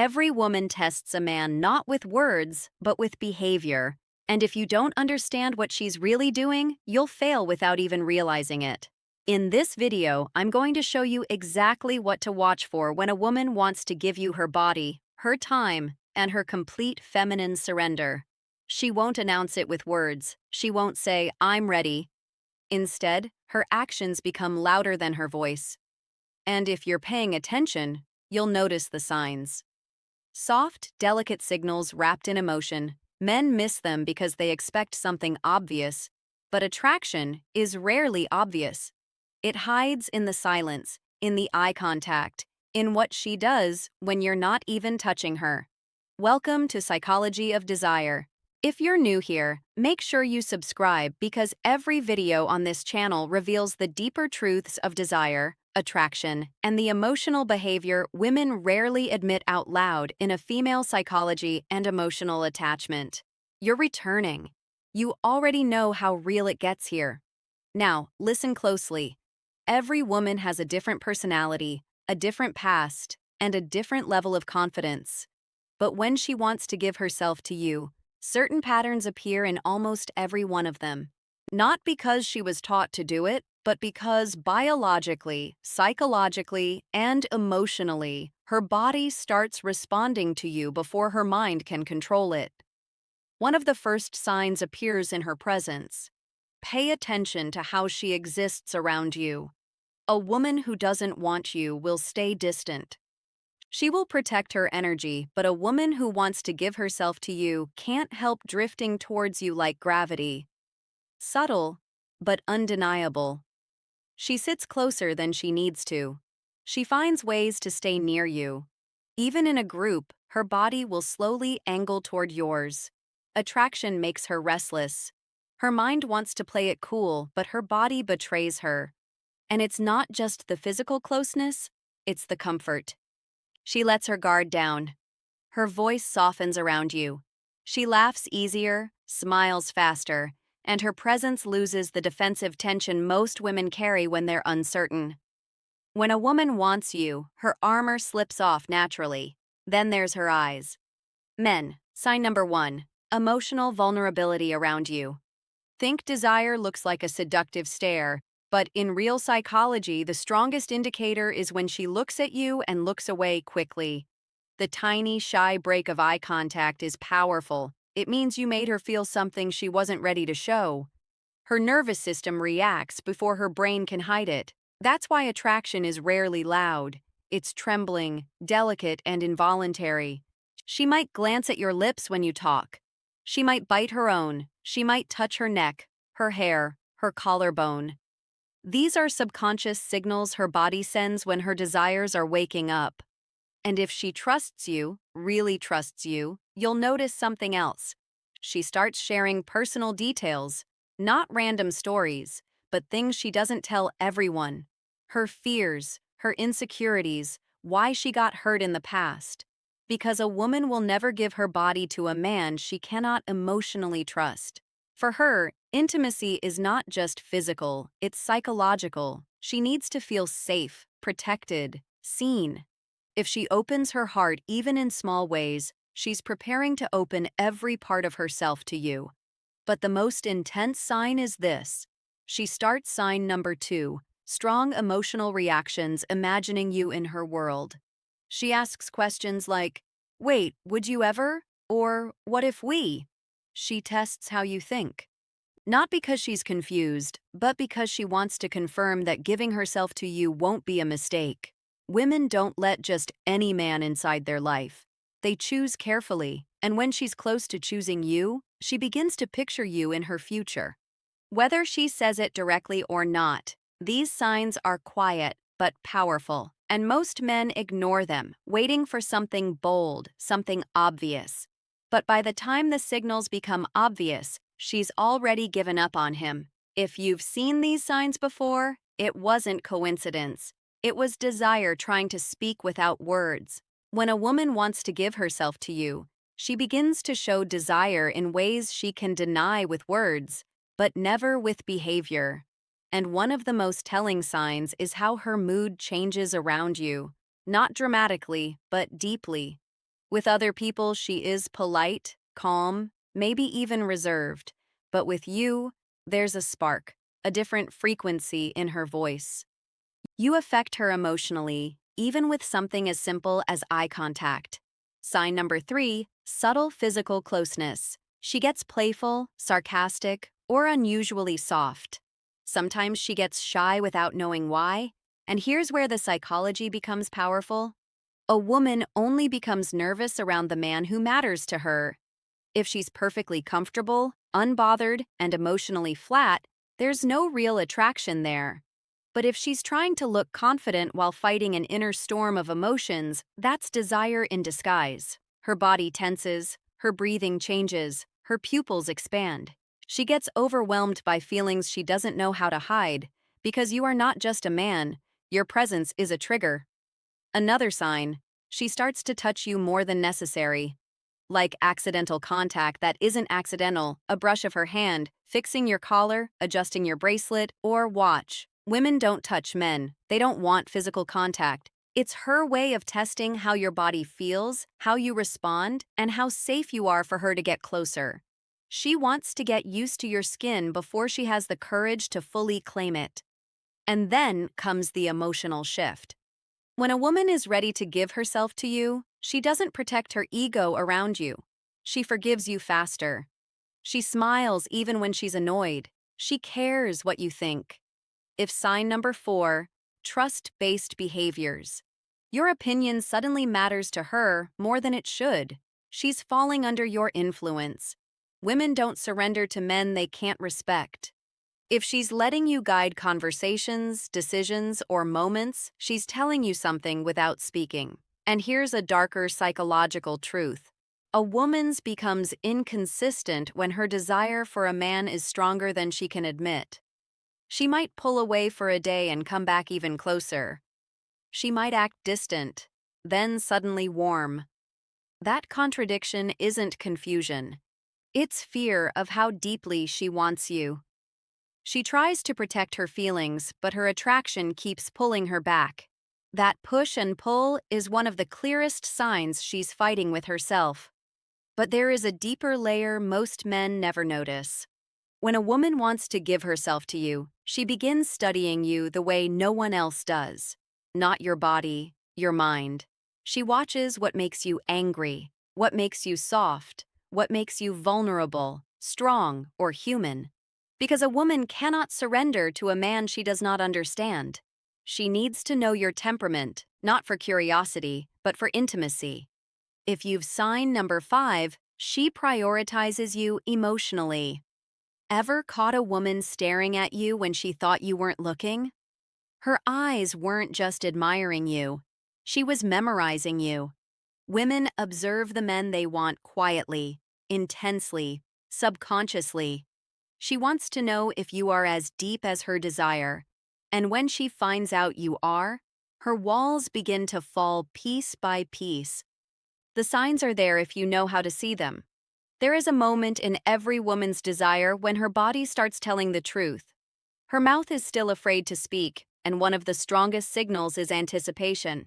Every woman tests a man not with words, but with behavior. And if you don't understand what she's really doing, you'll fail without even realizing it. In this video, I'm going to show you exactly what to watch for when a woman wants to give you her body, her time, and her complete feminine surrender. She won't announce it with words. She won't say, "I'm ready." Instead, her actions become louder than her voice. And if you're paying attention, you'll notice the signs. Soft, delicate signals wrapped in emotion. Men miss them because they expect something obvious, but attraction is rarely obvious. It hides in the silence, in the eye contact, in what she does when you're not even touching her. Welcome to Psychology of Desire. If you're new here, make sure you subscribe because every video on this channel reveals the deeper truths of desire, attraction, and the emotional behavior women rarely admit out loud in a female psychology and emotional attachment. You're returning. You already know how real it gets here. Now, listen closely. Every woman has a different personality, a different past, and a different level of confidence. But when she wants to give herself to you, certain patterns appear in almost every one of them. Not because she was taught to do it, but because biologically, psychologically, and emotionally, her body starts responding to you before her mind can control it. One of the first signs appears in her presence. Pay attention to how she exists around you. A woman who doesn't want you will stay distant. She will protect her energy, but a woman who wants to give herself to you can't help drifting towards you like gravity. Subtle, but undeniable. She sits closer than she needs to. She finds ways to stay near you. Even in a group, her body will slowly angle toward yours. Attraction makes her restless. Her mind wants to play it cool, but her body betrays her. And it's not just the physical closeness, it's the comfort. She lets her guard down. Her voice softens around you. She laughs easier, smiles faster, and her presence loses the defensive tension most women carry when they're uncertain. When a woman wants you, her armor slips off naturally. Then there's her eyes. Men, sign number 1, emotional vulnerability around you. Think desire looks like a seductive stare, but in real psychology, the strongest indicator is when she looks at you and looks away quickly. The tiny, shy break of eye contact is powerful. It means you made her feel something she wasn't ready to show. Her nervous system reacts before her brain can hide it. That's why attraction is rarely loud. It's trembling, delicate, and involuntary. She might glance at your lips when you talk. She might bite her own. She might touch her neck, her hair, her collarbone. These are subconscious signals her body sends when her desires are waking up. And if she trusts you, really trusts you, you'll notice something else. She starts sharing personal details, not random stories, but things she doesn't tell everyone. Her fears, her insecurities, why she got hurt in the past. Because a woman will never give her body to a man she cannot emotionally trust. For her, intimacy is not just physical, it's psychological. She needs to feel safe, protected, seen. If she opens her heart even in small ways, she's preparing to open every part of herself to you. But the most intense sign is this. She starts sign number 2, strong emotional reactions imagining you in her world. She asks questions like, "Wait, would you ever?" Or, "What if we?" She tests how you think. Not because she's confused, but because she wants to confirm that giving herself to you won't be a mistake. Women don't let just any man inside their life. They choose carefully, and when she's close to choosing you, she begins to picture you in her future. Whether she says it directly or not, these signs are quiet but powerful, and most men ignore them, waiting for something bold, something obvious. But by the time the signals become obvious, she's already given up on him. If you've seen these signs before, it wasn't coincidence. It was desire trying to speak without words. When a woman wants to give herself to you, she begins to show desire in ways she can deny with words, but never with behavior. And one of the most telling signs is how her mood changes around you. Not dramatically, but deeply. With other people, she is polite, calm, maybe even reserved. But with you, there's a spark, a different frequency in her voice. You affect her emotionally, even with something as simple as eye contact. Sign number 3, subtle physical closeness. She gets playful, sarcastic, or unusually soft. Sometimes she gets shy without knowing why. And here's where the psychology becomes powerful. A woman only becomes nervous around the man who matters to her. If she's perfectly comfortable, unbothered, and emotionally flat, there's no real attraction there. But if she's trying to look confident while fighting an inner storm of emotions, that's desire in disguise. Her body tenses, her breathing changes, her pupils expand. She gets overwhelmed by feelings she doesn't know how to hide, because you are not just a man, your presence is a trigger. Another sign, she starts to touch you more than necessary. Like accidental contact that isn't accidental, a brush of her hand, fixing your collar, adjusting your bracelet, or watch. Women don't touch men. They don't want physical contact. It's her way of testing how your body feels, how you respond, and how safe you are for her to get closer. She wants to get used to your skin before she has the courage to fully claim it. And then comes the emotional shift. When a woman is ready to give herself to you, she doesn't protect her ego around you. She forgives you faster. She smiles even when she's annoyed. She cares what you think. If sign number 4, trust-based behaviors. Your opinion suddenly matters to her more than it should. She's falling under your influence. Women don't surrender to men they can't respect. If she's letting you guide conversations, decisions, or moments, she's telling you something without speaking. And here's a darker psychological truth. A woman's becomes inconsistent when her desire for a man is stronger than she can admit. She might pull away for a day and come back even closer. She might act distant, then suddenly warm. That contradiction isn't confusion. It's fear of how deeply she wants you. She tries to protect her feelings, but her attraction keeps pulling her back. That push and pull is one of the clearest signs she's fighting with herself. But there is a deeper layer most men never notice. When a woman wants to give herself to you, she begins studying you the way no one else does. Not your body, your mind. She watches what makes you angry, what makes you soft, what makes you vulnerable, strong, or human. Because a woman cannot surrender to a man she does not understand. She needs to know your temperament, not for curiosity, but for intimacy. If you've sign number 5, she prioritizes you emotionally. Ever caught a woman staring at you when she thought you weren't looking? Her eyes weren't just admiring you. She was memorizing you. Women observe the men they want quietly, intensely, subconsciously. She wants to know if you are as deep as her desire. And when she finds out you are, her walls begin to fall piece by piece. The signs are there if you know how to see them. There is a moment in every woman's desire when her body starts telling the truth. Her mouth is still afraid to speak, and one of the strongest signals is anticipation.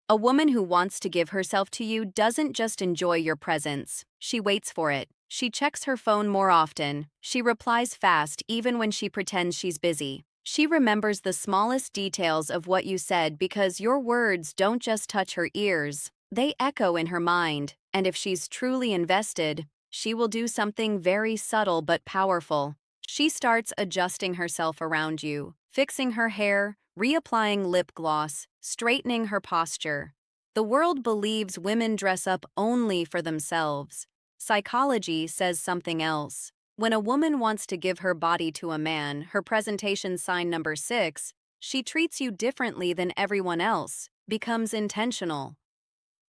A woman who wants to give herself to you doesn't just enjoy your presence. She waits for it. She checks her phone more often. She replies fast even when she pretends she's busy. She remembers the smallest details of what you said because your words don't just touch her ears. They echo in her mind, and if she's truly invested, she will do something very subtle but powerful. She starts adjusting herself around you, fixing her hair, reapplying lip gloss, straightening her posture. The world believes women dress up only for themselves. Psychology says something else. When a woman wants to give her body to a man, her presentation sign number 6, she treats you differently than everyone else, becomes intentional.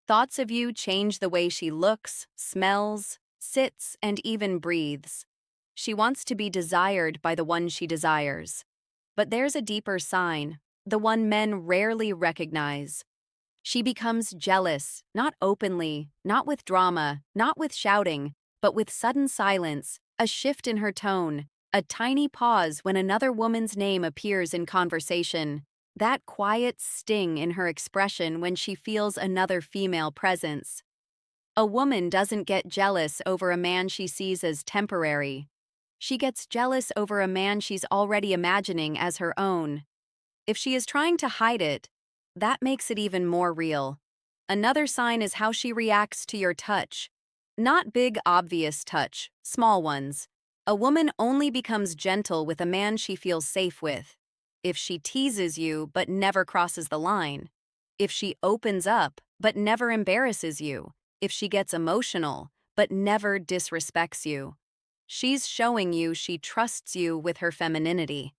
Thoughts of you change the way she looks, smells, sits, and even breathes. She wants to be desired by the one she desires. But there's a deeper sign, the one men rarely recognize. She becomes jealous, not openly, not with drama, not with shouting, but with sudden silence, a shift in her tone, a tiny pause when another woman's name appears in conversation. That quiet sting in her expression when she feels another female presence. A woman doesn't get jealous over a man she sees as temporary. She gets jealous over a man she's already imagining as her own. If she is trying to hide it, that makes it even more real. Another sign is how she reacts to your touch. Not big, obvious touch, small ones. A woman only becomes gentle with a man she feels safe with. If she teases you but never crosses the line. If she opens up but never embarrasses you. If she gets emotional but never disrespects you. She's showing you she trusts you with her femininity.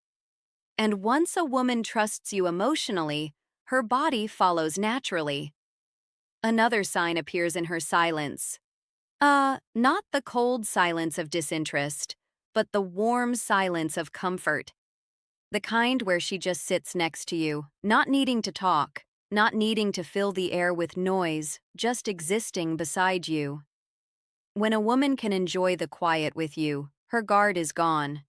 And once a woman trusts you emotionally, her body follows naturally. Another sign appears in her silence. Not the cold silence of disinterest, but the warm silence of comfort. The kind where she just sits next to you, not needing to talk, not needing to fill the air with noise, just existing beside you. When a woman can enjoy the quiet with you, her guard is gone.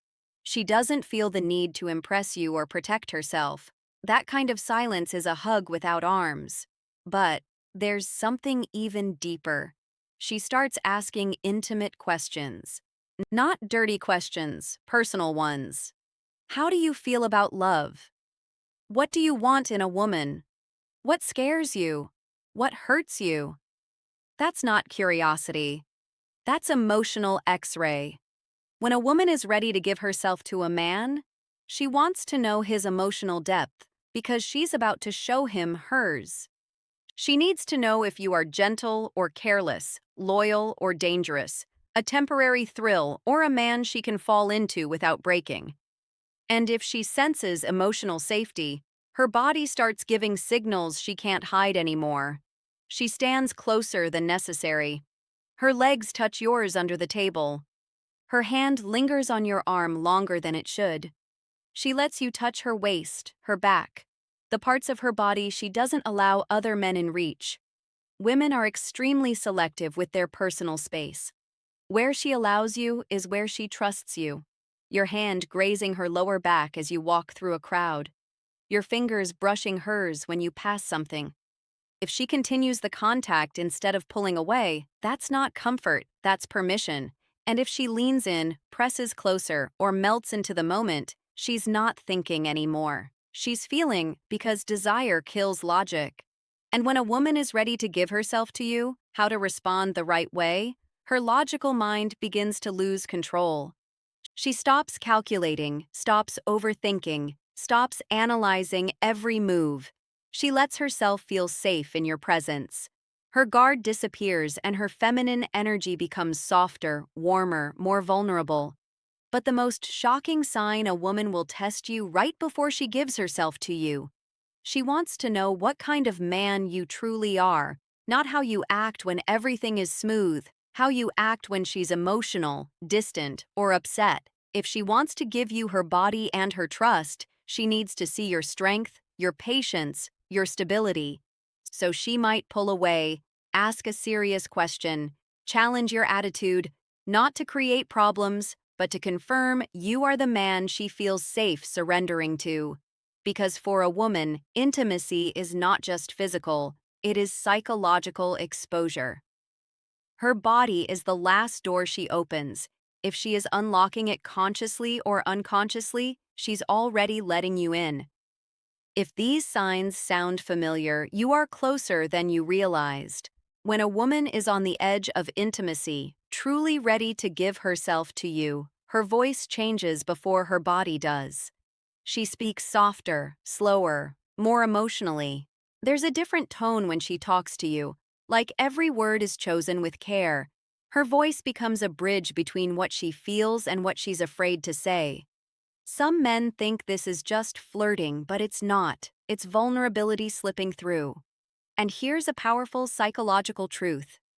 She doesn't feel the need to impress you or protect herself. That kind of silence is a hug without arms. But there's something even deeper. She starts asking intimate questions. Not dirty questions, personal ones. How do you feel about love? What do you want in a woman? What scares you? What hurts you? That's not curiosity. That's emotional X-ray. When a woman is ready to give herself to a man, she wants to know his emotional depth because she's about to show him hers. She needs to know if you are gentle or careless, loyal or dangerous, a temporary thrill or a man she can fall into without breaking. And if she senses emotional safety, her body starts giving signals she can't hide anymore. She stands closer than necessary. Her legs touch yours under the table. Her hand lingers on your arm longer than it should. She lets you touch her waist, her back, the parts of her body she doesn't allow other men in reach. Women are extremely selective with their personal space. Where she allows you is where she trusts you. Your hand grazing her lower back as you walk through a crowd. Your fingers brushing hers when you pass something. If she continues the contact instead of pulling away, that's not comfort, that's permission. And if she leans in, presses closer, or melts into the moment, she's not thinking anymore. She's feeling because desire kills logic. And when a woman is ready to give herself to you, how to respond the right way, her logical mind begins to lose control. She stops calculating, stops overthinking, stops analyzing every move. She lets herself feel safe in your presence. Her guard disappears and her feminine energy becomes softer, warmer, more vulnerable. But the most shocking sign a woman will test you right before she gives herself to you. She wants to know what kind of man you truly are, not how you act when everything is smooth, how you act when she's emotional, distant, or upset. If she wants to give you her body and her trust, she needs to see your strength, your patience, your stability. So she might pull away, ask a serious question, challenge your attitude, not to create problems, but to confirm you are the man she feels safe surrendering to. Because for a woman, intimacy is not just physical, it is psychological exposure. Her body is the last door she opens. If she is unlocking it consciously or unconsciously, she's already letting you in. If these signs sound familiar, you are closer than you realized. When a woman is on the edge of intimacy, truly ready to give herself to you, her voice changes before her body does. She speaks softer, slower, more emotionally. There's a different tone when she talks to you, like every word is chosen with care. Her voice becomes a bridge between what she feels and what she's afraid to say. Some men think this is just flirting, but it's not. It's vulnerability slipping through. And here's a powerful psychological truth.